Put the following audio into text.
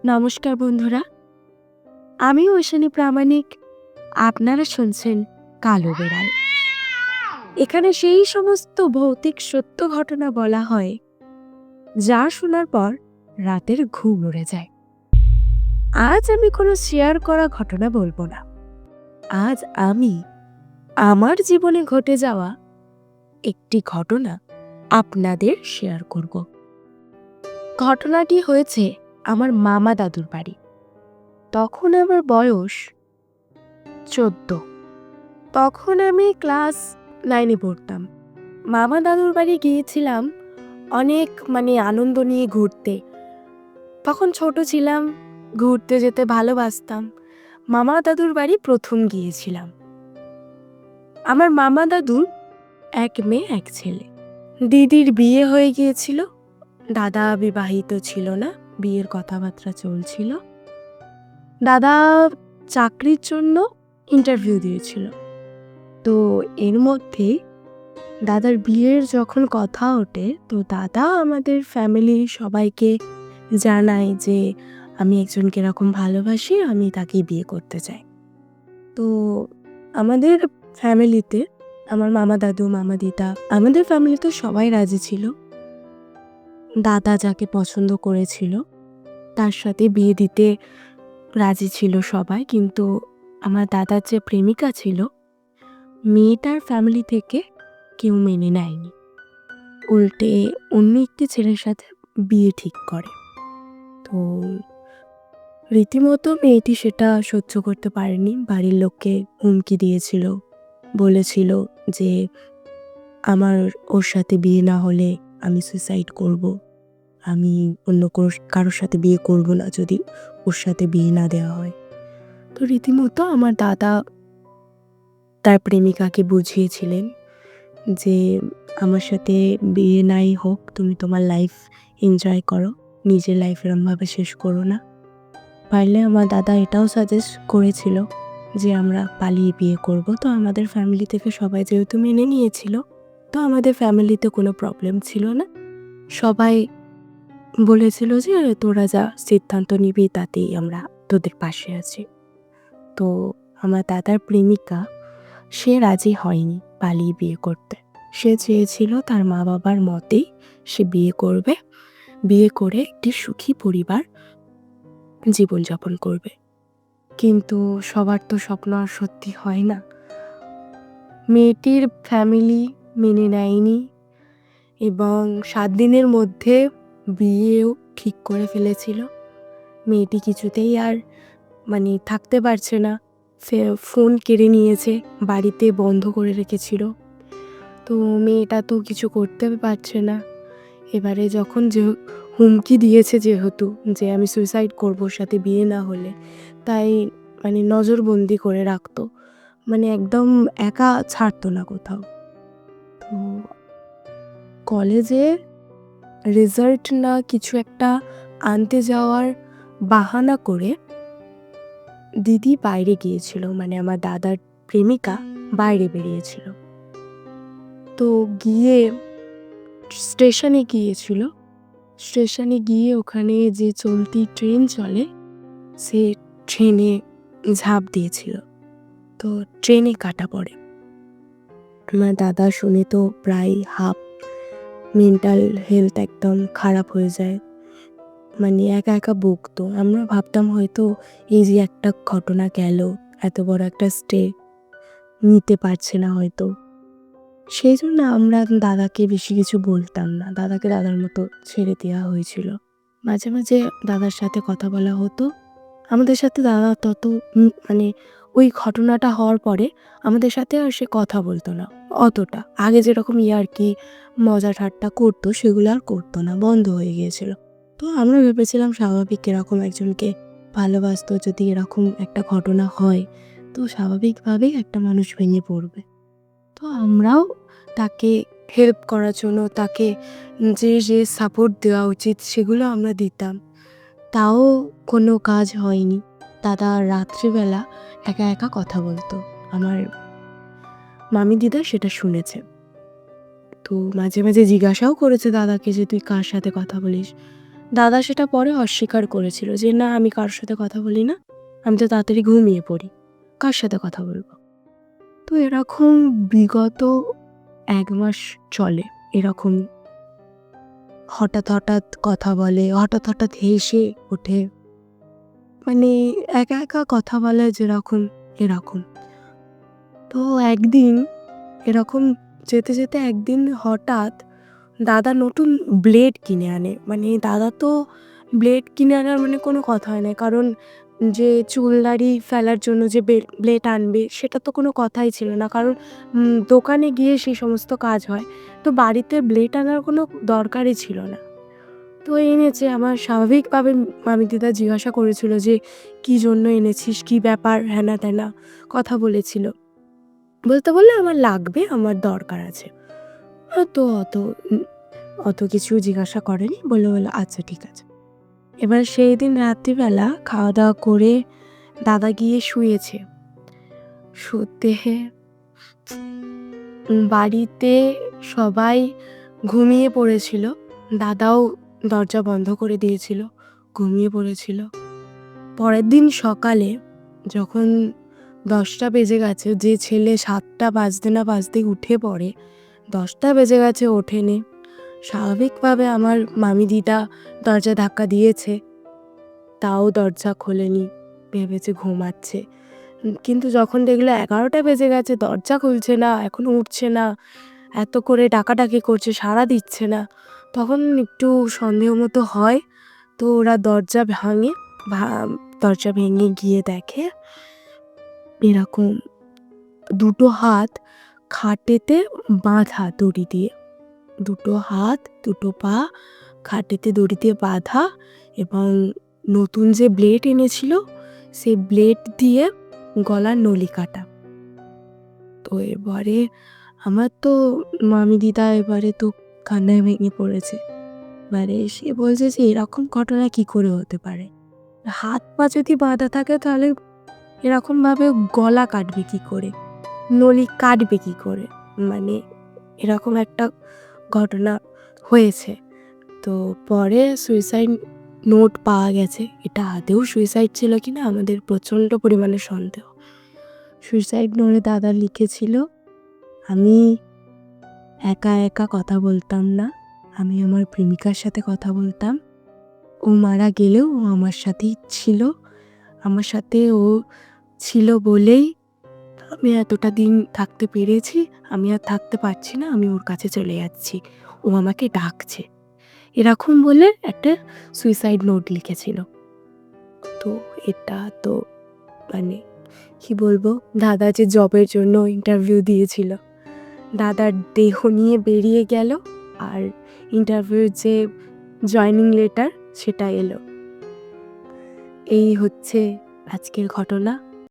নমস্কার বন্ধুরা, আমি ঐশানী প্রামাণিক। আপনারা শুনছেন কালো বেড়াল। এখানে সেই সমস্ত ভৌতিক সত্য ঘটনা বলা হয় যা শোনার পর রাতের ঘুম উড়ে যায়। আজ আমি কোনো শেয়ার করা ঘটনা বলবো না। আজ আমি আমার জীবনে ঘটে যাওয়া একটি ঘটনা আপনাদের শেয়ার করব। ঘটনাটি হয়েছে আমার মামা দাদুর বাড়ি। তখন আমার বয়স 14। তখন আমি ক্লাস 9-এ পড়তাম। মামা দাদুর বাড়ি গিয়েছিলাম অনেক আনন্দ নিয়ে ঘুরতে। তখন ছোট ছিলাম, ঘুরতে যেতে ভালোবাসতাম। মামা দাদুর বাড়ি প্রথম গিয়েছিলাম। আমার মামা দাদুর এক মেয়ে এক ছেলে। দিদির বিয়ে হয়ে গিয়েছিল, দাদা বিবাহিত ছিল না, বিয়ের কথাবার্তা চলছিল। দাদা চাকরির জন্য ইন্টারভিউ দিয়েছিল। তো এর মধ্যে দাদার বিয়ের যখন কথা ওঠে, তো দাদা আমাদের ফ্যামিলির সবাইকে জানায় যে আমি একজনকে এরকম ভালোবাসি, আমি তাকে বিয়ে করতে চাই। তো আমাদের ফ্যামিলিতে আমার মামা দাদু, মামা দিদা, আমাদের ফ্যামিলিতে সবাই রাজি ছিল। দাদা যাকে পছন্দ করেছিল তার সাথে বিয়ে দিতে রাজি ছিল সবাই। কিন্তু আমার দাদার যে প্রেমিকা ছিল, মেয়েটার ফ্যামিলি থেকে কেউ মেনে নেয়নি, উল্টে অন্য একটি ছেলের সাথে বিয়ে ঠিক করে। তো রীতিমতো মেয়েটি সেটা সহ্য করতে পারেনি, বাড়ির লোককে হুমকি দিয়েছিল, বলেছিল যে আমার ওর সাথে বিয়ে না হলে আমি সুইসাইড করব, আমি অন্য কারোর সাথে বিয়ে করব না যদি ওর সাথে বিয়ে না দেওয়া হয়। তো রীতিমতো আমার দাদা তার প্রেমিকাকে বুঝিয়েছিলেন যে আমার সাথে বিয়ে নাই হোক, তুমি তোমার লাইফ এনজয় করো, নিজের লাইফ এরমভাবে শেষ করো না। পারলে আমার দাদা এটাও সাজেস্ট করেছিল যে আমরা পালিয়ে বিয়ে করব। তো আমাদের ফ্যামিলি থেকে সবাই যেহেতু মেনে নিয়েছিল, তো আমাদের ফ্যামিলিতে কোনো প্রবলেম ছিল না। সবাই বলেছিল যে তোরা যা সিদ্ধান্ত নিবি তাতেই আমরা তোদের পাশে আছি। তো আমার দাদার প্রেমিকা সে রাজি হয়নি পালিয়ে বিয়ে করতে। সে চেয়েছিল তার মা বাবার মতেই সে বিয়ে করবে, বিয়ে করে একটি সুখী পরিবার জীবনযাপন করবে। কিন্তু সবার তো স্বপ্ন আর সত্যি হয় না। মেয়েটির ফ্যামিলি মেনে নেয়নি এবং 7 দিনের মধ্যে বিয়েও ঠিক করে ফেলেছিল। মেয়েটি কিছুতেই আর থাকতে পারছে না, ফোন কেড়ে নিয়েছে, বাড়িতে বন্ধ করে রেখেছিল। তো মেয়েটা তো কিছু করতে পারছে না। এবারে যখন হুমকি দিয়েছে যেহেতু যে আমি সুইসাইড করবো ওর সাথে বিয়ে না হলে, তাই নজরবন্দি করে রাখতো, একদম একা ছাড়তো না কোথাও। তো কলেজে রেজাল্ট না কিছু একটা আনতে যাওয়ার বাহানা করে দিদি বাইরে গিয়েছিল, আমার দাদার প্রেমিকা বাইরে বেরিয়েছিল। তো গিয়ে স্টেশনে গিয়েছিল। স্টেশনে গিয়ে ওখানে যে চলতি ট্রেন চলে, সে ট্রেনে ঝাঁপ দিয়েছিল। তো ট্রেনে কাটা পড়ে। আমার দাদা শুনে তো প্রায় হাফ, মেন্টাল হেলথ একদম খারাপ হয়ে যায়, একা একা বকতো। আমরা ভাবতাম হয়তো এই যে একটা ঘটনা গেল, এত বড় একটা স্টেপ নিতে পারছে না হয়তো, সেই জন্য আমরা দাদাকে বেশি কিছু বলতাম না, দাদাকে দাদার মতো ছেড়ে দেওয়া হয়েছিল। মাঝে মাঝে দাদার সাথে কথা বলা হতো। আমাদের সাথে দাদা তত ওই ঘটনাটা হওয়ার পরে আমাদের সাথে আর সে কথা বলতো না অতটা। আগে যেরকম ইয়ার্কি মজা ঠাট্টা করতো সেগুলো আর করতো না, বন্ধ হয়ে গিয়েছিল। তো আমরা ভেবেছিলাম স্বাভাবিক, এরকম একজনকে ভালোবাসতো, যদি এরকম একটা ঘটনা হয় তো স্বাভাবিকভাবেই একটা মানুষ ভেঙে পড়বে। তো আমরাও তাকে হেল্প করার জন্য, তাকে যে সাপোর্ট দেওয়া উচিত সেগুলো আমরা দিতাম। তাও কোনো কাজ হয়নি। দাদা রাত্রিবেলা একা একা কথা বলতো। আমার মামি দিদা সেটা শুনেছে। তো মাঝে মাঝে জিজ্ঞাসাও করেছে দাদাকে যে তুই কার সাথে কথা বলিস। দাদা সেটা পরে অস্বীকার করেছিল যে, "না, আমি কারোর সাথে কথা বলি না। আমি তো তাড়াতাড়ি ঘুমিয়ে পড়ি। কার সাথে কথা বলবো?" তো এরকম বিগত ১ মাস চলে। এরকম হঠাৎ, হঠাৎ কথা বলে, হঠাৎ, হঠাৎ হেসে ওঠে। মানে একা, একা কথা বলে যেরকম, এরকম। তো একদিন এরকম যেতে, যেতে একদিন হঠাৎ দাদা নতুন ব্লেড কিনে আনে। মানে দাদা তো ব্লেড কিনে আনার মানে কোনো কথাই নয়। কারণ যে চুল দাড়ি ফেলার জন্য যে ব্লেড আনবে সেটা তো কোনো কথাই ছিল না। কারণ দোকানে গিয়ে সেই সমস্ত কাজ হয়। তো বাড়িতে ব্লেড আনার কোনো দরকারই ছিল না। তো এনেছে। আমার স্বাভাবিকভাবে মামিদিদা জিজ্ঞাসা করেছিল যে, "কী জন্য এনেছিস? কী ব্যাপার?" হ্যানা-ত্যানা কথা বলেছিল। বলতে বললে, "আমার লাগবে, আমার দরকার আছে।" তো অত কিছু জিজ্ঞাসা করেনি। বলল, "আচ্ছা ঠিক আছে।" এবার সেই দিন রাত্রিবেলা খাওয়া-দাওয়া করে দাদা গিয়ে শুয়েছে। শুতে বাড়িতে সবাই ঘুমিয়ে পড়েছিল। দাদাও দরজা বন্ধ করে দিয়েছিল, ঘুমিয়ে পড়েছিল। পরের দিন সকালে যখন ১০টা বেজে গেছে, যে ছেলে ৭টা বাজতে না বাজতেই উঠে পড়ে, ১০টা বেজে গেছে ওঠেনি। স্বাভাবিকভাবে আমার মামিদিদা দরজা ধাক্কা দিয়েছে, তাও দরজা খোলেনি, ভেবেছে ঘুমাচ্ছে। কিন্তু যখন দেখলো ১১টা বেজে গেছে, দরজা খুলছে না, এখনো উঠছে না, এত করে ডাকাডাকি করছে, সাড়া দিচ্ছে না, তখন একটু সন্দেহ মতো হয়। তো ওরা দরজা ভাঙে। দরজা ভেঙে গিয়ে দেখে এরকম ২টো হাত খাটেতে বাঁধা দড়ি দিয়ে। ২টো হাত, ২টো পা খাটেতে দড়ি দিয়ে বাঁধা, এবং নতুন যে ব্লেড এনেছিল সেই ব্লেড দিয়ে গলার নলি কাটা। তো এবারে আমার তো মামিদিদা এবারে তো কান্নায় ভেঙে পড়েছে। এবারে সে বলছে যে, "এরকম ঘটনা কী করে হতে পারে? হাত পা যদি বাঁধা থাকে তাহলে এরকমভাবে গলা কাটবে কী করে? নলি কাটবে কী করে?" মানে এরকম একটা ঘটনা হয়েছে। তো পরে সুইসাইড নোট পাওয়া গেছে। এটা আদৌ সুইসাইড ছিল কিনা আমাদের প্রচণ্ড পরিমাণে সন্দেহ। সুইসাইড নোটে দাদা লিখেছিল, "আমি একা, একা কথা বলতাম না। আমি আমার প্রেমিকার সাথে কথা বলতাম। ও মারা গেলেও ও আমার সাথেই ছিল। আমার সাথে ও ছিল বলেই আমি এতটা দিন থাকতে পেরেছি। আমি আর থাকতে পারছি না। আমি ওর কাছে চলে যাচ্ছি। ও আমাকে ডাকছে।" এরকম বলে একটা সুইসাইড নোট লিখেছিল। তো এটা তো মানে কি বলবো, দাদা যে জবের জন্য ইন্টারভিউ দিয়েছিল, দাদার দেহ নিয়ে বেরিয়ে গেল, আর ইন্টারভিউর যে জয়েনিং লেটার সেটা এলো। এই হচ্ছে আজকের ঘটনা।